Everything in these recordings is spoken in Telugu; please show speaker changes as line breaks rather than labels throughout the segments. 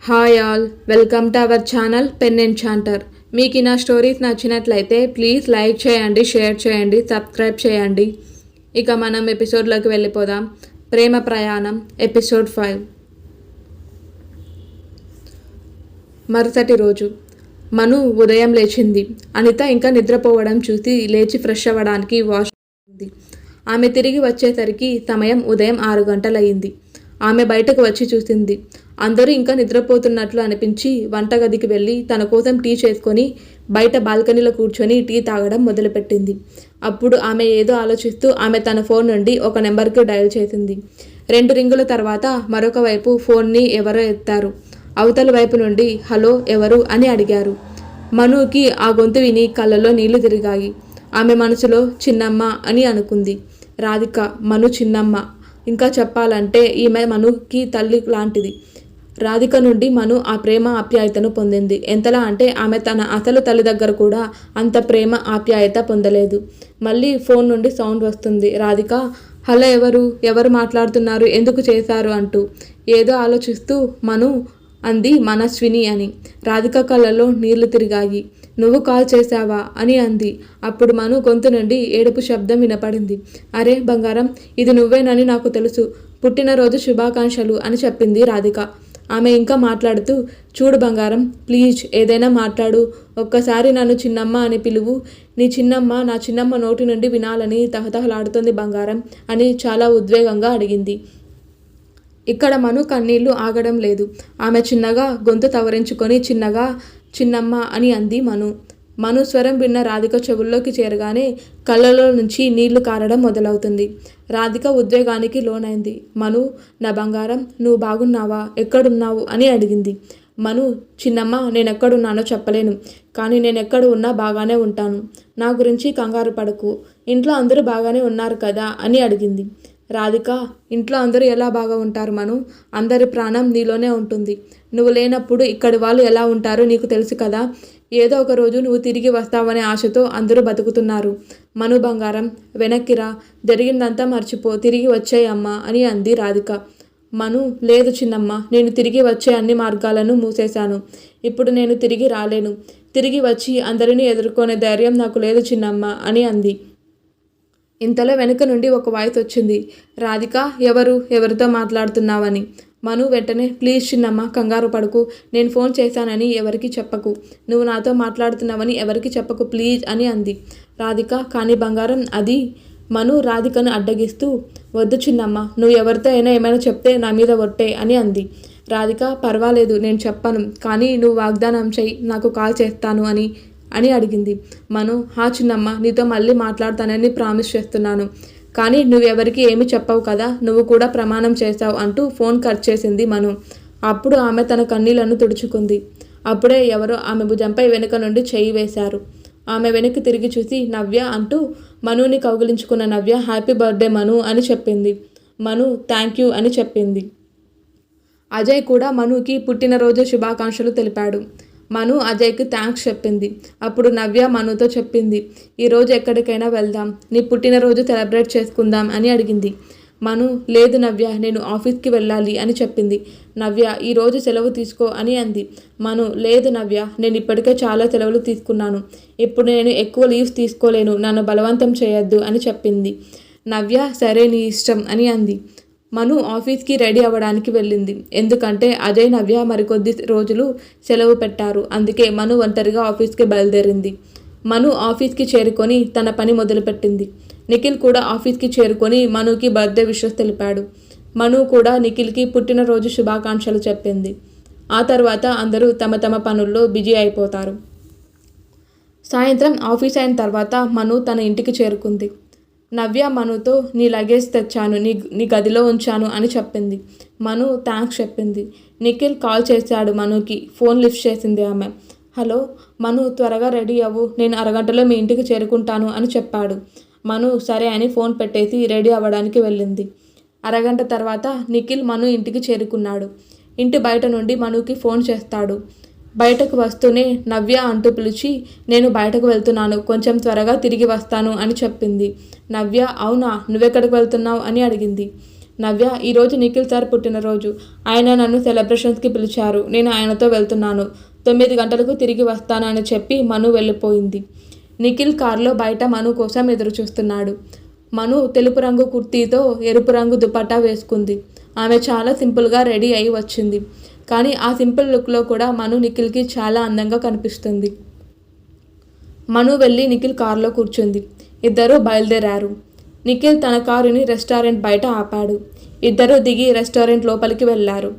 Hi all, welcome to our channel pen enchanter. మీకు నా స్టోరీస్ నచ్చినట్లయితే ప్లీజ్ లైక్ చేయండి, షేర్ చేయండి, సబ్స్క్రైబ్ చేయండి. ఇక మనం ఎపిసోడ్లోకి వెళ్ళిపోదాం. ప్రేమ ప్రయాణం ఎపిసోడ్ 5. మరుసటి రోజు మను ఉదయం లేచింది. అనిత ఇంకా నిద్రపోవడం చూసి లేచి ఫ్రెష్ అవ్వడానికి వాష్ చేసింది. ఆమె తిరిగి వచ్చేసరికి సమయం ఉదయం 6 గంటలయ్యింది. ఆమె బయటకు వచ్చి చూసింది. అందరూ ఇంకా నిద్రపోతున్నట్లు అనిపించి వంటగదికి వెళ్ళి తన కోసం టీ చేసుకొని బయట బాల్కనీలో కూర్చొని టీ తాగడం మొదలుపెట్టింది. అప్పుడు ఆమె ఏదో ఆలోచిస్తూ ఆమె తన ఫోన్ నుండి ఒక నెంబర్కి డయల్ చేసింది. 2 రింగుల తర్వాత మరొక వైపు ఫోన్ని ఎవరో ఎత్తారు. అవతల వైపు నుండి హలో ఎవరు అని అడిగారు. మనుకి ఆ గొంతు విని కళ్ళలో నీళ్లు తిరిగాయి. ఆమె మనసులో చిన్నమ్మ అని అనుకుంది. రాధిక, మను చిన్నమ్మ. ఇంకా చెప్పాలంటే ఈమె మనుకి తల్లి లాంటిది. రాధిక నుండి మను ఆ ప్రేమ ఆప్యాయతను పొందింది. ఎంతలా అంటే ఆమె తన అసలు తల్లి దగ్గర కూడా అంత ప్రేమ ఆప్యాయత పొందలేదు. మళ్ళీ ఫోన్ నుండి సౌండ్ వస్తుంది. రాధిక, హలో ఎవరు మాట్లాడుతున్నారు, ఎందుకు చేశారు అంటూ ఏదో ఆలోచిస్తూ మను అంది మనస్విని అని. రాధిక కళ్ళలో నీళ్లు తిరిగాయి. నువ్వు కాల్ చేశావా అని అంది. అప్పుడు మను గొంతు నుండి ఏడుపు శబ్దం వినపడింది. అరే బంగారం, ఇది నువ్వేనని నాకు తెలుసు, పుట్టినరోజు శుభాకాంక్షలు అని చెప్పింది రాధిక. ఆమె ఇంకా మాట్లాడుతూ, చూడు బంగారం, ప్లీజ్ ఏదైనా మాట్లాడు, ఒక్కసారి నన్ను చిన్నమ్మ అని పిలువు. నీ చిన్నమ్మ నా చిన్నమ్మ నోటి నుండి వినాలని తహతహలాడుతుంది బంగారం అని చాలా ఉద్వేగంగా అడిగింది. ఇక్కడ మను కన్నీళ్లు ఆగడం లేదు. ఆమె చిన్నగా గొంతు తవరించుకొని చిన్నగా చిన్నమ్మ అని అంది మను. మను స్వరం విన్న రాధిక చెవుల్లోకి చేరగానే కళ్ళలో నుంచి నీళ్లు కారడం మొదలవుతుంది. రాధిక ఉద్వేగానికి లోనైంది. మను, నా బంగారం, నువ్వు బాగున్నావా, ఎక్కడున్నావు అని అడిగింది. మను, చిన్నమ్మ, నేనెక్కడున్నానో చెప్పలేను, కానీ నేనెక్కడ ఉన్నా బాగానే ఉంటాను. నా గురించి కంగారు పడకు. ఇంట్లో అందరూ బాగానే ఉన్నారు కదా అని అడిగింది. రాధిక, ఇంట్లో అందరూ ఎలా బాగా ఉంటారు మను, అందరి ప్రాణం నీలోనే ఉంటుంది. నువ్వు లేనప్పుడు ఇక్కడి వాళ్ళు ఎలా ఉంటారో నీకు తెలుసు కదా. ఏదో ఒక రోజు నువ్వు తిరిగి వస్తావనే ఆశతో అందరూ బతుకుతున్నారు. మను బంగారం, వెనక్కిరా, జరిగిందంతా మర్చిపో, తిరిగి వచ్చేయి అమ్మా అని అంది రాధిక. మను, లేదు చిన్నమ్మ, నేను తిరిగి వచ్చే అన్ని మార్గాలను మూసేశాను. ఇప్పుడు నేను తిరిగి రాలేను. తిరిగి వచ్చి అందరినీ ఎదుర్కొనే ధైర్యం నాకు లేదు చిన్నమ్మ అని అంది. ఇంతలో వెనుక నుండి ఒక వాయిస్ వచ్చింది. రాధిక, ఎవరితో మాట్లాడుతున్నావని. మను వెంటనే, ప్లీజ్ చిన్నమ్మ, కంగారు పడకు, నేను ఫోన్ చేశానని ఎవరికి చెప్పకు, నువ్వు నాతో మాట్లాడుతున్నావని ఎవరికి చెప్పకు ప్లీజ్ అని అంది. రాధిక, కానీ బంగారం అది. మను రాధికను అడ్డగిస్తూ, వద్దు చిన్నమ్మ, నువ్వు ఎవరితో అయినా ఏమైనా చెప్తే నా మీద ఒట్టే అని అంది. రాధిక, పర్వాలేదు, నేను చెప్పను, కానీ నువ్వు వాగ్దానం చెయ్యి, నాకు కాల్ చేస్తాను అని అడిగింది. మను, హా చిన్నమ్మ, నీతో మళ్ళీ మాట్లాడతానని ప్రామిస్ చేస్తున్నాను, కానీ నువ్వెవరికి ఏమి చెప్పవు కదా, నువ్వు కూడా ప్రమాణం చేశావు అంటూ ఫోన్ కట్ చేసింది మను. అప్పుడు ఆమె తన కన్నీళ్లను తుడుచుకుంది. అప్పుడే ఎవరో ఆమె భుజంపై వెనుక నుండి చెయ్యి వేశారు. ఆమె వెనక్కి తిరిగి చూసి నవ్య అంటూ మనుని కౌగిలించుకున్న నవ్య, హ్యాపీ బర్త్డే మను అని చెప్పింది. మను థ్యాంక్ యూ అని చెప్పింది. అజయ్ కూడా మనుకి పుట్టినరోజు శుభాకాంక్షలు తెలిపాడు. మను అజయ్కి థ్యాంక్స్ చెప్పింది. అప్పుడు నవ్య మనుతో చెప్పింది, ఈరోజు ఎక్కడికైనా వెళ్దాం, నీ పుట్టినరోజు సెలబ్రేట్ చేసుకుందాం అని అడిగింది. మను, లేదు నవ్య, నేను ఆఫీస్కి వెళ్ళాలి అని చెప్పింది. నవ్య, ఈరోజు సెలవు తీసుకో అని అంది. మను, లేదు నవ్య, నేను ఇప్పటికే చాలా సెలవులు తీసుకున్నాను, ఇప్పుడు నేను ఎక్కువ లీవ్స్ తీసుకోలేను, నన్ను బలవంతం చేయొద్దు అని చెప్పింది. నవ్య, సరే నీ ఇష్టం అని అంది. మను ఆఫీస్కి రెడీ అవ్వడానికి వెళ్ళింది. ఎందుకంటే అజయ్ నవ్య మరికొద్ది రోజులు సెలవు పెట్టారు. అందుకే మను ఒంటరిగా ఆఫీస్కి బయలుదేరింది. మను ఆఫీస్కి చేరుకొని తన పని మొదలుపెట్టింది. నిఖిల్ కూడా ఆఫీస్కి చేరుకొని మనుకి బర్త్డే విషెస్ తెలిపాడు. మను కూడా నిఖిల్కి పుట్టినరోజు శుభాకాంక్షలు చెప్పింది. ఆ తర్వాత అందరూ తమ తమ పనుల్లో బిజీ అయిపోతారు. సాయంత్రం ఆఫీస్ అయిన తర్వాత మను తన ఇంటికి చేరుకుంది. నవ్య మనుతో, నీ లగేజ్ తెచ్చాను, నీ గదిలో ఉంచాను అని చెప్పింది. మను థ్యాంక్స్ చెప్పింది. నిఖిల్ కాల్ చేశాడు మనుకి. ఫోన్ లిఫ్ట్ చేసింది ఆమె. హలో మను, త్వరగా రెడీ అవ్వు, నేను అరగంటలో మీ ఇంటికి చేరుకుంటాను అని చెప్పాడు. మను సరే అని ఫోన్ పెట్టేసి రెడీ అవ్వడానికి వెళ్ళింది. అరగంట తర్వాత నిఖిల్ మను ఇంటికి చేరుకున్నాడు. ఇంటి బయట నుండి మనుకి ఫోన్ చేస్తాడు. బయటకు వస్తూనే నవ్య అంటూ పిలిచి, నేను బయటకు వెళ్తున్నాను, కొంచెం త్వరగా తిరిగి వస్తాను అని చెప్పింది. నవ్య, అవునా, నువ్వెక్కడికి వెళ్తున్నావు అని అడిగింది. నవ్య, ఈరోజు నిఖిల్ సార్ పుట్టినరోజు. ఆయన నన్ను సెలబ్రేషన్స్కి పిలిచారు. నేను ఆయనతో వెళ్తున్నాను. 9 గంటలకు తిరిగి వస్తానని చెప్పి మను వెళ్ళిపోయింది. నిఖిల్ కారులో బయట మను కోసం ఎదురు చూస్తున్నాడు. మను తెలుపు రంగు కుర్తీతో ఎరుపు రంగు దుపట్టా వేసుకుంది. ఆమె చాలా సింపుల్గా రెడీ అయి వచ్చింది. కానీ ఆ సింపుల్ లుక్లో కూడా మను నిఖిల్కి చాలా అందంగా కనిపిస్తుంది. మను వెళ్ళి నిఖిల్ కారులో కూర్చుంది. ఇద్దరూ బయలుదేరారు. నిఖిల్ తన కారుని రెస్టారెంట్ బయట ఆపాడు. ఇద్దరూ దిగి రెస్టారెంట్ లోపలికి వెళ్ళారు.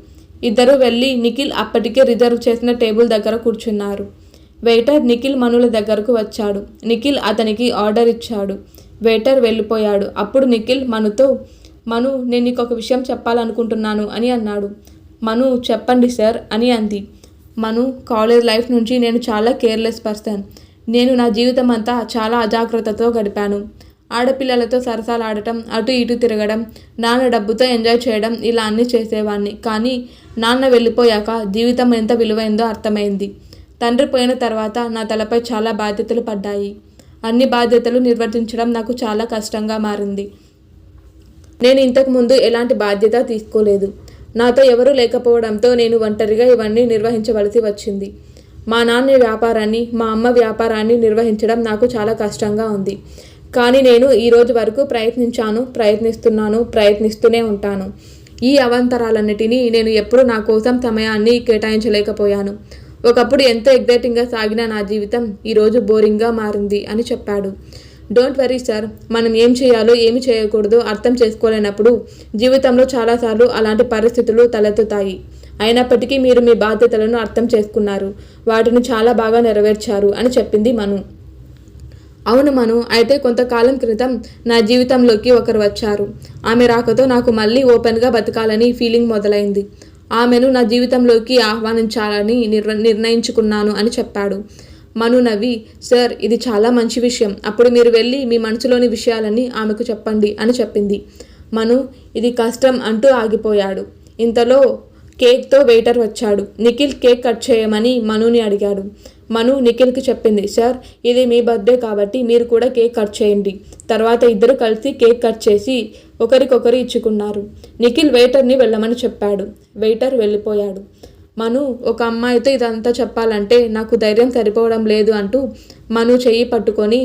ఇద్దరూ వెళ్ళి నిఖిల్ అప్పటికే రిజర్వ్ చేసిన టేబుల్ దగ్గర కూర్చున్నారు. వెయిటర్ నిఖిల్ మనుల దగ్గరకు వచ్చాడు. నిఖిల్ అతనికి ఆర్డర్ ఇచ్చాడు. వెయిటర్ వెళ్ళిపోయాడు. అప్పుడు నిఖిల్ మనుతో, మను, నేను నీకు ఒక విషయం చెప్పాలనుకుంటున్నాను అని అన్నాడు. మను, చెప్పండి సార్ అని అంది. మను, కాలేజ్ లైఫ్ నుంచి నేను చాలా కేర్లెస్ పర్సన్. నేను నా జీవితం అంతా చాలా అజాగ్రత్తతో గడిపాను. ఆడపిల్లలతో సరసాలాడటం, అటు ఇటు తిరగడం, నాన్న డబ్బుతో ఎంజాయ్ చేయడం, ఇలా అన్నీ చేసేవాడిని. కానీ నాన్న వెళ్ళిపోయాక జీవితం ఎంత విలువైందో అర్థమైంది. తండ్రి పోయిన తర్వాత నా తలపై చాలా బాధ్యతలు పడ్డాయి. అన్ని బాధ్యతలు నిర్వర్తించడం నాకు చాలా కష్టంగా మారింది. నేను ఇంతకుముందు ఎలాంటి బాధ్యత తీసుకోలేదు. నాతో ఎవరూ లేకపోవడంతో నేను ఒంటరిగా ఇవన్నీ నిర్వహించవలసి వచ్చింది. మా నాన్న వ్యాపారాన్ని, మా అమ్మ వ్యాపారాన్ని నిర్వహించడం నాకు చాలా కష్టంగా ఉంది. కానీ నేను ఈరోజు వరకు ప్రయత్నిస్తూనే ఉంటాను. ఈ అవాంతరాలన్నిటినీ నేను ఎప్పుడూ నా కోసం సమయాన్ని కేటాయించలేకపోయాను. ఒకప్పుడు ఎంతో ఎగ్జైటింగ్గా సాగిన నా జీవితం ఈరోజు బోరింగ్గా మారింది అని చెప్పాడు. డోంట్ వరీ సార్, మనం ఏం చేయాలో ఏమి చేయకూడదో అర్థం చేసుకోలేనప్పుడు జీవితంలో చాలాసార్లు అలాంటి పరిస్థితులు తలెత్తుతాయి. అయినప్పటికీ మీరు మీ బాధ్యతలను అర్థం చేసుకున్నారు, వాటిని చాలా బాగా నెరవేర్చారు అని చెప్పింది మను. అవును మను, అయితే కొంతకాలం క్రితం నా జీవితంలోకి ఒకరు వచ్చారు. ఆమె రాకతో నాకు మళ్ళీ ఓపెన్గా బతకాలని ఫీలింగ్ మొదలైంది. ఆమెను నా జీవితంలోకి ఆహ్వానించాలని నిర్ణయించుకున్నాను అని చెప్పాడు. మను నవ్వి, సార్, ఇది చాలా మంచి విషయం. అప్పుడు మీరు వెళ్ళి మీ మనసులోని విషయాలన్నీ ఆమెకు చెప్పండి అని చెప్పింది. మను, ఇది కష్టం అంటూ ఆగిపోయాడు. ఇంతలో కేక్తో వెయిటర్ వచ్చాడు. నిఖిల్ కేక్ కట్ చేయమని మనుని అడిగాడు. మను నిఖిల్కి చెప్పింది, సార్, ఇది మీ బర్త్డే కాబట్టి మీరు కూడా కేక్ కట్ చేయండి. తర్వాత ఇద్దరు కలిసి కేక్ కట్ చేసి ఒకరికొకరు ఇచ్చుకున్నారు. నిఖిల్ వెయిటర్ని వెళ్ళమని చెప్పాడు. వెయిటర్ వెళ్ళిపోయాడు. మను, ఒక అమ్మాయితో ఇదంతా చెప్పాలంటే నాకు ధైర్యం సరిపోవడం లేదు అంటూ మను చెయ్యి పట్టుకొని,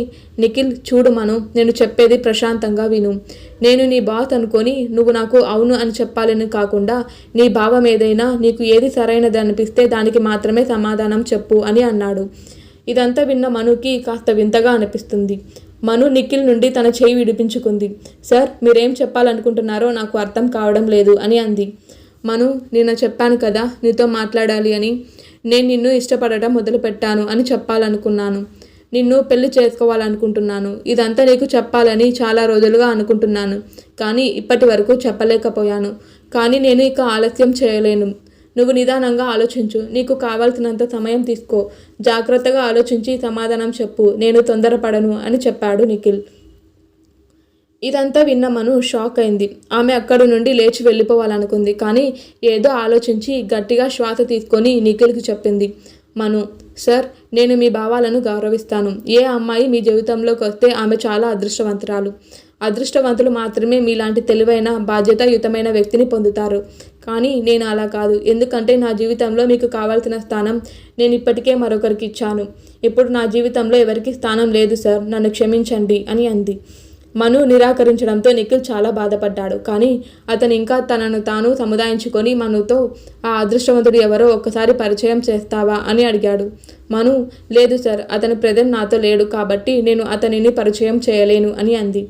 నిఖిల్, చూడు మను, నేను చెప్పేది ప్రశాంతంగా విను. నేను నీ బాస్ అనుకొని నువ్వు నాకు అవును అని చెప్పాలని కాకుండా నీ భావం ఏదైనా, నీకు ఏది సరైనది అనిపిస్తే దానికి మాత్రమే సమాధానం చెప్పు అని అన్నాడు. ఇదంతా విన్న మనుకి కాస్త వింతగా అనిపిస్తుంది. మను నిఖిల్ నుండి తన చెయ్యి విడిపించుకుంది. సార్, మీరేం చెప్పాలనుకుంటున్నారో నాకు అర్థం కావడం లేదు అని అంది. మను, నిన్న చెప్పాను కదా నీతో మాట్లాడాలి అని. నేను నిన్ను ఇష్టపడటం మొదలుపెట్టాను అని చెప్పాలనుకున్నాను. నిన్ను పెళ్లి చేసుకోవాలనుకుంటున్నాను. ఇదంతా నీకు చెప్పాలని చాలా రోజులుగా అనుకుంటున్నాను. కానీ ఇప్పటి వరకు చెప్పలేకపోయాను. కానీ నేను ఇక ఆలస్యం చేయలేను. నువ్వు నిదానంగా ఆలోచించు. నీకు కావాల్సినంత సమయం తీసుకో. జాగ్రత్తగా ఆలోచించి సమాధానం చెప్పు. నేను తొందరపడను అని చెప్పాడు నిఖిల్. ఇదంతా విన్న మను షాక్ అయింది. ఆమె అక్కడి నుండి లేచి వెళ్ళిపోవాలనుకుంది. కానీ ఏదో ఆలోచించి గట్టిగా శ్వాస తీసుకొని నిఖిల్కి చెప్పింది. మను, సార్, నేను మీ భావాలను గౌరవిస్తాను. ఏ అమ్మాయి మీ జీవితంలోకి వస్తే ఆమె చాలా అదృష్టవంతురాలు. అదృష్టవంతులు మాత్రమే మీలాంటి తెలివైన, బాధ్యతాయుతమైన వ్యక్తిని పొందుతారు. కానీ నేను అలా కాదు. ఎందుకంటే నా జీవితంలో మీకు కావాల్సిన స్థానం నేను ఇప్పటికే మరొకరికి ఇచ్చాను. ఇప్పుడు నా జీవితంలో ఎవరికి స్థానం లేదు సార్, నన్ను క్షమించండి అని అంది. మను నిరాకరించడంతో నిఖిల్ చాలా బాధపడ్డాడు. కానీ అతను ఇంకా తనను తాను సముదాయించుకొని మనుతో, ఆ అదృష్టవంతుడు ఎవరో ఒక్కసారి పరిచయం చేస్తావా అని అడిగాడు. మను, లేదు సార్, అతని ప్రెజెంట్ నాతో లేడు కాబట్టి నేను అతనిని పరిచయం చేయలేను అని అంది.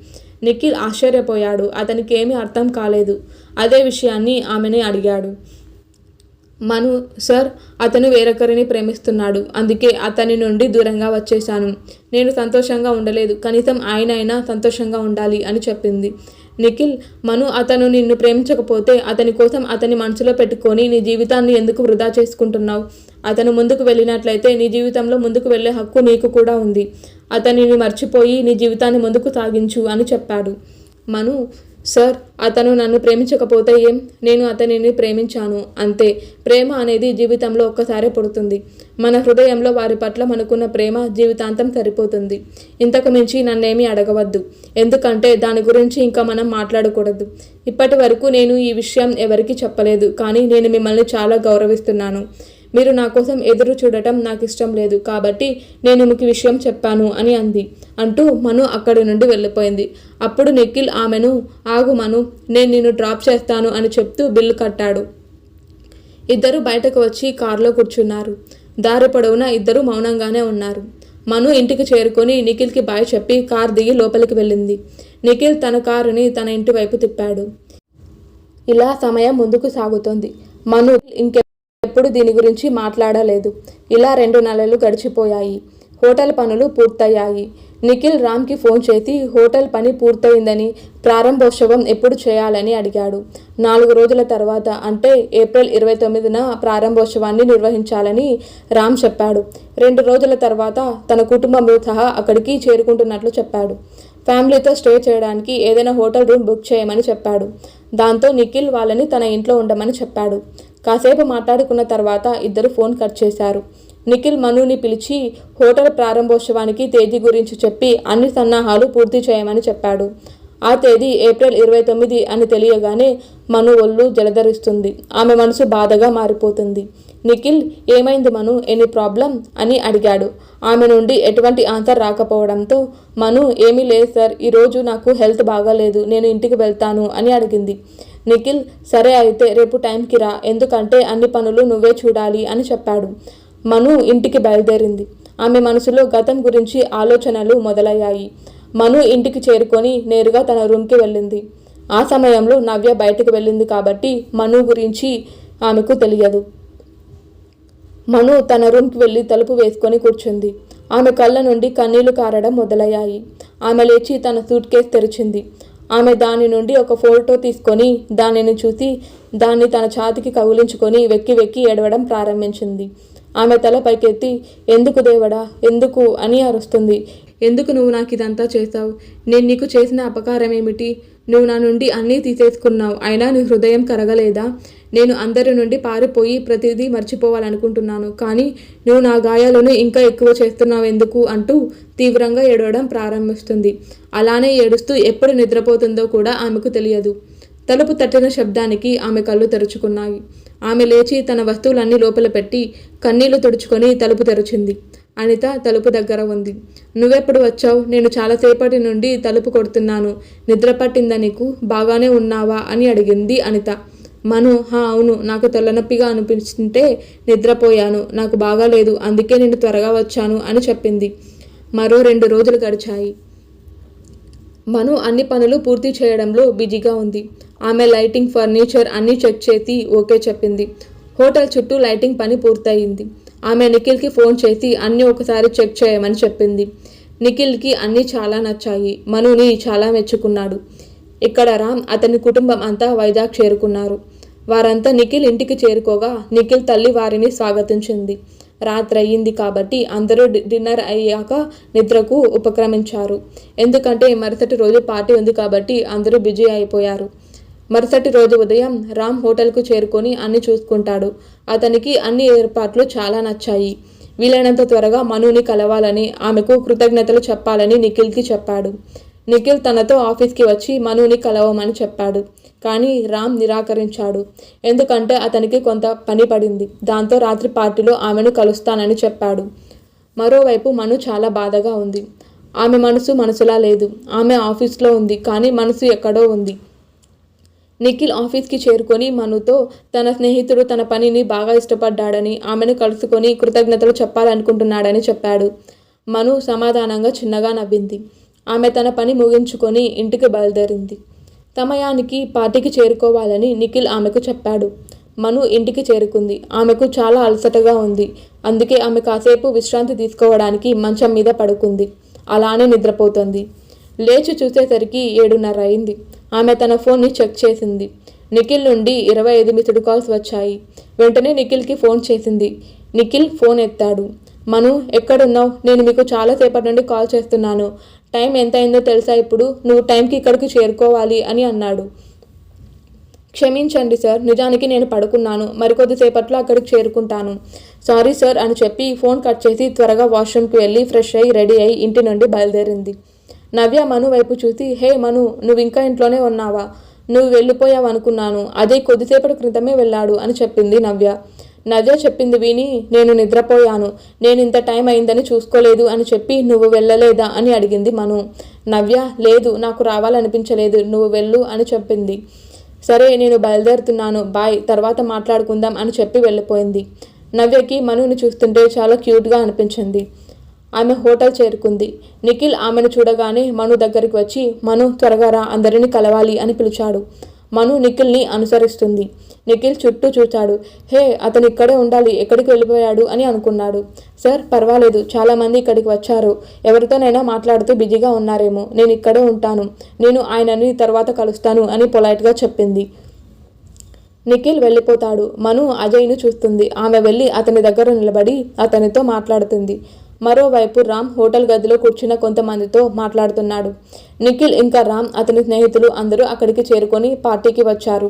నిఖిల్ ఆశ్చర్యపోయాడు. అతనికి ఏమీ అర్థం కాలేదు. అదే విషయాన్ని ఆమెని అడిగాడు. మను, సార్, అతను వేరొకరిని ప్రేమిస్తున్నాడు. అందుకే అతని నుండి దూరంగా వచ్చేశాను. నేను సంతోషంగా ఉండలేదు. కనీసం ఆయన అయినా సంతోషంగా ఉండాలి అని చెప్పింది. నిఖిల్, మను అతను నిన్ను ప్రేమించకపోతే అతని కోసం అతని మనసులో పెట్టుకొని నీ జీవితాన్ని ఎందుకు వృధా చేసుకుంటున్నావు? అతను ముందుకు వెళ్ళినట్లయితే నీ జీవితంలో ముందుకు వెళ్ళే హక్కు నీకు కూడా ఉంది. అతనిని మర్చిపోయి నీ జీవితాన్ని ముందుకు సాగించు అని చెప్పాడు. మను, సార్, అతను నన్ను ప్రేమించకపోతే ఏం? నేను అతనిని ప్రేమించాను అంతే. ప్రేమ అనేది జీవితంలో ఒక్కసారే పుడుతుంది. మన హృదయంలో వారి పట్ల మనకున్న ప్రేమ జీవితాంతం సరిపోతుంది. ఇంతకు మించి నన్నేమీ అడగవద్దు. ఎందుకంటే దాని గురించి ఇంకా మనం మాట్లాడకూడదు. ఇప్పటి వరకు నేను ఈ విషయం ఎవరికీ చెప్పలేదు, కానీ నేను మిమ్మల్ని చాలా గౌరవిస్తున్నాను. మీరు నా కోసం ఎదురు చూడటం నాకు ఇష్టం లేదు, కాబట్టి నేను మీకు విషయం చెప్పాను అని అంది. అంటూ మను అక్కడి నుండి వెళ్ళిపోయింది. అప్పుడు నిఖిల్ ఆమెను, ఆగు మను, నేను నిన్ను డ్రాప్ చేస్తాను అని చెప్తూ బిల్లు కట్టాడు. ఇద్దరు బయటకు వచ్చి కారులో కూర్చున్నారు. దారి పొడవునా ఇద్దరు మౌనంగానే ఉన్నారు. మను ఇంటికి చేరుకొని నిఖిల్కి బాయ్ చెప్పి కారు దిగి లోపలికి వెళ్ళింది. నిఖిల్ తన కారుని తన ఇంటి వైపు తిప్పాడు. ఇలా సమయం ముందుకు సాగుతోంది. మను ఇంకెప్పుడు దీని గురించి మాట్లాడలేదు. ఇలా 2 నెలలు గడిచిపోయాయి. హోటల్ పనులు పూర్తయ్యాయి. నిఖిల్ రామ్కి ఫోన్ చేసి హోటల్ పని పూర్తయిందని, ప్రారంభోత్సవం ఎప్పుడు చేయాలని అడిగాడు. 4 రోజుల తర్వాత, అంటే ఏప్రిల్ 29న ప్రారంభోత్సవాన్ని నిర్వహించాలని రామ్ చెప్పాడు. 2 రోజుల తర్వాత తన కుటుంబంతో సహా అక్కడికి చేరుకుంటున్నట్లు చెప్పాడు. ఫ్యామిలీతో స్టే చేయడానికి ఏదైనా హోటల్ రూమ్ బుక్ చేయమని చెప్పాడు. దాంతో నిఖిల్ వాళ్ళని తన ఇంట్లో ఉండమని చెప్పాడు. కాసేపు మాట్లాడుకున్న తర్వాత ఇద్దరు ఫోన్ కట్ చేశారు. నిఖిల్ మనుని పిలిచి హోటల్ ప్రారంభోత్సవానికి తేదీ గురించి చెప్పి అన్ని సన్నాహాలు పూర్తి చేయమని చెప్పాడు. ఆ తేదీ ఏప్రిల్ 29 అని తెలియగానే మను ఒళ్ళు జలధరిస్తుంది. ఆమె మనసు బాధగా మారిపోతుంది. నిఖిల్, ఏమైంది మను, ఎనీ ప్రాబ్లం అని అడిగాడు. ఆమె నుండి ఎటువంటి ఆన్సర్ రాకపోవడంతో మను, ఏమీ లేదు సార్, ఈరోజు నాకు హెల్త్ బాగాలేదు, నేను ఇంటికి వెళ్తాను అని అడిగింది. నిఖిల్, సరే అయితే రేపు టైంకి రా, ఎందుకంటే అన్ని పనులు నువ్వే చూడాలి అని చెప్పాడు. మను ఇంటికి బయలుదేరింది. ఆమె మనసులో గతం గురించి ఆలోచనలు మొదలయ్యాయి. మను ఇంటికి చేరుకొని నేరుగా తన రూమ్కి వెళ్ళింది. ఆ సమయంలో నవ్య బయటకు వెళ్ళింది కాబట్టి మను గురించి ఆమెకు తెలియదు. మను తన రూమ్కి వెళ్ళి తలుపు వేసుకొని కూర్చుంది. ఆమె కళ్ళ నుండి కన్నీళ్లు కారడం మొదలయ్యాయి. ఆమె లేచి తన సూట్ కేస్ తెరిచింది. ఆమె దాని నుండి ఒక ఫోటో తీసుకొని దానిని చూసి దాన్ని తన ఛాతికి కౌగిలించుకొని వెక్కి వెక్కి ఏడవడం ప్రారంభించింది. ఆమె తల పైకెత్తి, ఎందుకు దేవుడా, ఎందుకు అని అరుస్తుంది. ఎందుకు నువ్వు నాకు ఇదంతా చేశావు? నేను నీకు చేసిన అపకారం ఏమిటి? నువ్వు నా నుండి అన్నీ తీసేసుకున్నావు, అయినా నీ హృదయం కరగలేదా? నేను అందరి నుండి పారిపోయి ప్రతిదీ మర్చిపోవాలనుకుంటున్నాను, కానీ నువ్వు నా గాయాలను ఇంకా ఎక్కువ చేస్తున్నావు ఎందుకు అంటూ తీవ్రంగా ఏడవడం ప్రారంభిస్తుంది. అలానే ఏడుస్తూ ఎప్పుడు నిద్రపోతుందో కూడా ఆమెకు తెలియదు. తలుపు తట్టిన శబ్దానికి ఆమె కళ్ళు తెరుచుకున్నాయి. ఆమె లేచి తన వస్తువులన్నీ లోపల పెట్టి కన్నీళ్లు తుడుచుకొని తలుపు తెరిచింది. అనిత తలుపు దగ్గర ఉంది. నువ్వెప్పుడు వచ్చావు? నేను చాలాసేపటి నుండి తలుపు కొడుతున్నాను. నిద్ర పట్టిందా నీకు? బాగానే ఉన్నావా అని అడిగింది అనిత. మను, అవును, నాకు తలనొప్పిగా అనిపించింటే నిద్రపోయాను, నాకు బాగాలేదు, అందుకే నేను త్వరగా వచ్చాను అని చెప్పింది. మరో 2 రోజులు గడిచాయి. మను అన్ని పనులు పూర్తి చేయడంలో బిజీగా ఉంది. ఆమె లైటింగ్, ఫర్నిచర్ అన్నీ చెక్ చేసి ఓకే చెప్పింది. హోటల్ చుట్టూ లైటింగ్ పని పూర్తయింది. ఆమె నిఖిల్కి ఫోన్ చేసి అన్నీ ఒకసారి చెక్ చేయమని చెప్పింది. నిఖిల్కి అన్నీ చాలా నచ్చాయి. మనుని చాలా మెచ్చుకున్నాడు. ఇక్కడ రామ్, అతని కుటుంబం అంతా వైజాగ్ చేరుకున్నారు. వారంతా నిఖిల్ ఇంటికి చేరుకోగా నిఖిల్ తల్లి వారిని స్వాగతించింది. రాత్రి అయ్యింది కాబట్టి అందరూ డిన్నర్ అయ్యాక నిద్రకు ఉపక్రమించారు. ఎందుకంటే మరుసటి రోజు పార్టీ ఉంది కాబట్టి అందరూ బిజీ అయిపోయారు. మరుసటి రోజు ఉదయం రామ్ హోటల్కు చేరుకొని అన్ని చూసుకుంటాడు. అతనికి అన్ని ఏర్పాట్లు చాలా నచ్చాయి. వీలైనంత త్వరగా మనుని కలవాలని, ఆమెకు కృతజ్ఞతలు చెప్పాలని నిఖిల్కి చెప్పాడు. నిఖిల్ తనతో ఆఫీస్కి వచ్చి మనుని కలవమని చెప్పాడు. కానీ రామ్ నిరాకరించాడు. ఎందుకంటే అతనికి కొంత పని పడింది. దాంతో రాత్రి పార్టీలో ఆమెను కలుస్తానని చెప్పాడు. మరోవైపు మను చాలా బాధగా ఉంది. ఆమె మనసులా లేదు. ఆమె ఆఫీస్లో ఉంది, కానీ మనసు ఎక్కడో ఉంది. నిఖిల్ ఆఫీస్కి చేరుకొని మనుతో తన స్నేహితుడు తన పనిని బాగా ఇష్టపడ్డాడని, ఆమెను కలుసుకొని కృతజ్ఞతలు చెప్పాలనుకుంటున్నాడని చెప్పాడు. మను సమాధానంగా చిన్నగా నవ్వింది. ఆమె తన పని ముగించుకొని ఇంటికి బయలుదేరింది. సమయానికి పార్టీకి చేరుకోవాలని నిఖిల్ ఆమెకు చెప్పాడు. మను ఇంటికి చేరుకుంది. ఆమెకు చాలా అలసటగా ఉంది. అందుకే ఆమె కాసేపు విశ్రాంతి తీసుకోవడానికి మంచం మీద పడుకుంది. అలానే నిద్రపోతుంది. లేచి చూసేసరికి 7:30 అయింది. ఆమె తన ఫోన్ని చెక్ చేసింది. నిఖిల్ నుండి 25 మిస్డ్ కాల్స్ వచ్చాయి. వెంటనే నిఖిల్కి ఫోన్ చేసింది. నిఖిల్ ఫోన్ ఎత్తాడు. మను, ఎక్కడున్నావు? నేను మీకు చాలాసేపటి నుండి కాల్ చేస్తున్నాను. టైం ఎంత అయిందో తెలుసా ఇప్పుడు? నువ్వు టైంకి ఇక్కడికి చేరుకోవాలి అని అన్నాడు. క్షమించండి సార్, నిజానికి నేను పడుకున్నాను. మరికొద్దిసేపట్లో అక్కడికి చేరుకుంటాను. సారీ సార్ అని చెప్పి ఫోన్ కట్ చేసి త్వరగా వాష్రూమ్కి వెళ్ళి ఫ్రెష్ అయ్యి రెడీ అయ్యి ఇంటి నుండి బయలుదేరింది. నవ్య మను వైపు చూసి, హే మను, నువ్వు ఇంకా ఇంట్లోనే ఉన్నావా? నువ్వు వెళ్ళిపోయావు అనుకున్నాను. అదే కొద్దిసేపటి క్రితమే వెళ్ళాడు అని చెప్పింది నవ్య. నవ్య చెప్పింది విని, నేను నిద్రపోయాను, నేను ఇంత టైం అయిందని చూసుకోలేదు అని చెప్పి, నువ్వు వెళ్ళలేదా అని అడిగింది మను. నవ్య, లేదు, నాకు రావాలనిపించలేదు, నువ్వు వెళ్ళు అని చెప్పింది. సరే, నేను బయలుదేరుతున్నాను, బాయ్, తర్వాత మాట్లాడుకుందాం అని చెప్పి వెళ్ళిపోయింది. నవ్యకి మనుని చూస్తుంటే చాలా క్యూట్గా అనిపించింది. ఆమె హోటల్ చేరుకుంది. నిఖిల్ ఆమెను చూడగానే మను దగ్గరికి వచ్చి, మను త్వరగా రా, అందరినీ కలవాలి అని పిలిచాడు. మను నిఖిల్ని అనుసరిస్తుంది. నిఖిల్ చుట్టూ చూచాడు. హే, అతను ఇక్కడే ఉండాలి, ఎక్కడికి వెళ్ళిపోయాడు అని అనుకున్నాడు. సార్, పర్వాలేదు, చాలామంది ఇక్కడికి వచ్చారు, ఎవరితోనైనా మాట్లాడుతూ బిజీగా ఉన్నారేమో, నేను ఇక్కడే ఉంటాను, నేను ఆయనని తర్వాత కలుస్తాను అని పొలైట్గా చెప్పింది. నిఖిల్ వెళ్ళిపోతాడు. మను అజయ్ను చూస్తుంది. ఆమె వెళ్ళి అతని దగ్గర నిలబడి అతనితో మాట్లాడుతుంది. మరోవైపు రామ్ హోటల్ గదిలో కూర్చున్న కొంతమందితో మాట్లాడుతున్నాడు. నిఖిల్ ఇంకా రామ్, అతని స్నేహితులు అందరూ అక్కడికి చేరుకొని పార్టీకి వచ్చారు.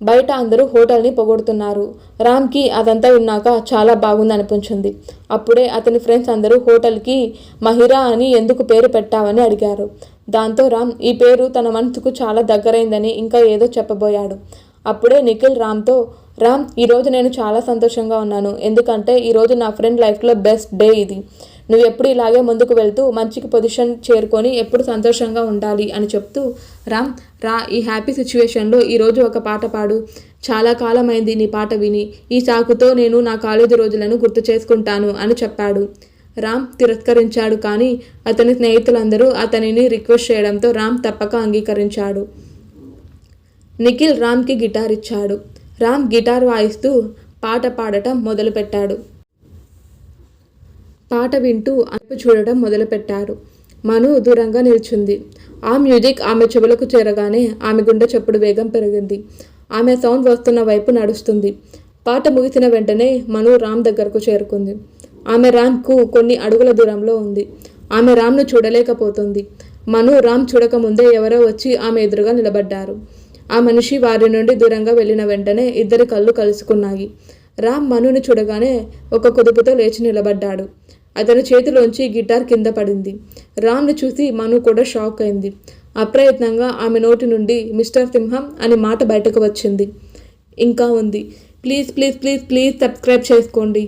బయట అందరూ హోటల్ని పొగొడుతున్నారు. రామ్కి అదంతా విన్నాక చాలా బాగుంది అనిపించింది. అప్పుడే అతని ఫ్రెండ్స్ అందరూ హోటల్కి మహిరా అని ఎందుకు పేరు పెట్టావని అడిగారు. దాంతో రామ్ ఈ పేరు తన మనసుకు చాలా దగ్గరైందని ఇంకా ఏదో చెప్పబోయాడు. అప్పుడే నిఖిల్ రామ్తో, రామ్, ఈరోజు నేను చాలా సంతోషంగా ఉన్నాను, ఎందుకంటే ఈరోజు నా ఫ్రెండ్ లైఫ్లో బెస్ట్ డే ఇది. నువ్వు ఎప్పుడు ఇలాగే ముందుకు వెళ్తూ మంచికి పొజిషన్ చేరుకొని ఎప్పుడు సంతోషంగా ఉండాలి అని చెప్తూ, రామ్ రా, ఈ హ్యాపీ సిచ్యువేషన్లో ఈరోజు ఒక పాట పాడు, చాలా కాలమైంది నీ పాట విని, ఈ సాకుతో నేను నా కాలేజీ రోజులను గుర్తు చేసుకుంటాను అని చెప్పాడు. రామ్ తిరస్కరించాడు, కానీ అతని స్నేహితులందరూ అతనిని రిక్వెస్ట్ చేయడంతో రామ్ తప్పక అంగీకరించాడు. నిఖిల్ రామ్కి గిటార్ ఇచ్చాడు. రామ్ గిటార్ వాయిస్తూ పాట పాడటం మొదలుపెట్టాడు. పాట వింటూ వైపు చూడటం మొదలుపెట్టారు. మను దూరంగా నిల్చుంది. ఆ మ్యూజిక్ ఆమె చెవులకు చేరగానే ఆమె గుండె చప్పుడు వేగం పెరిగింది. ఆమె సౌండ్ వస్తున్న వైపు నడుస్తుంది. పాట ముగిసిన వెంటనే మను రామ్ దగ్గరకు చేరుకుంది. ఆమె రామ్కు కొన్ని అడుగుల దూరంలో ఉంది. ఆమె రామ్ను చూడలేకపోతుంది. మను రామ్ చూడకముందే ఎవరో వచ్చి ఆమె ఎదురుగా నిలబడ్డారు. ఆ మనిషి వారి నుండి దూరంగా వెళ్ళిన వెంటనే ఇద్దరి కళ్ళు కలుసుకున్నాయి. రామ్ మనుని చూడగానే ఒక కుదుపుతో లేచి నిలబడ్డాడు. అతని చేతిలోంచి గిటార్ కింద పడింది. రామ్ని చూసి మను కూడా షాక్ అయింది. అప్రయత్నంగా ఆమె నోటి నుండి మిస్టర్ సింహం అని మాట బయటకు వచ్చింది. ఇంకా ఉంది. Please please please please subscribe చేసుకోండి.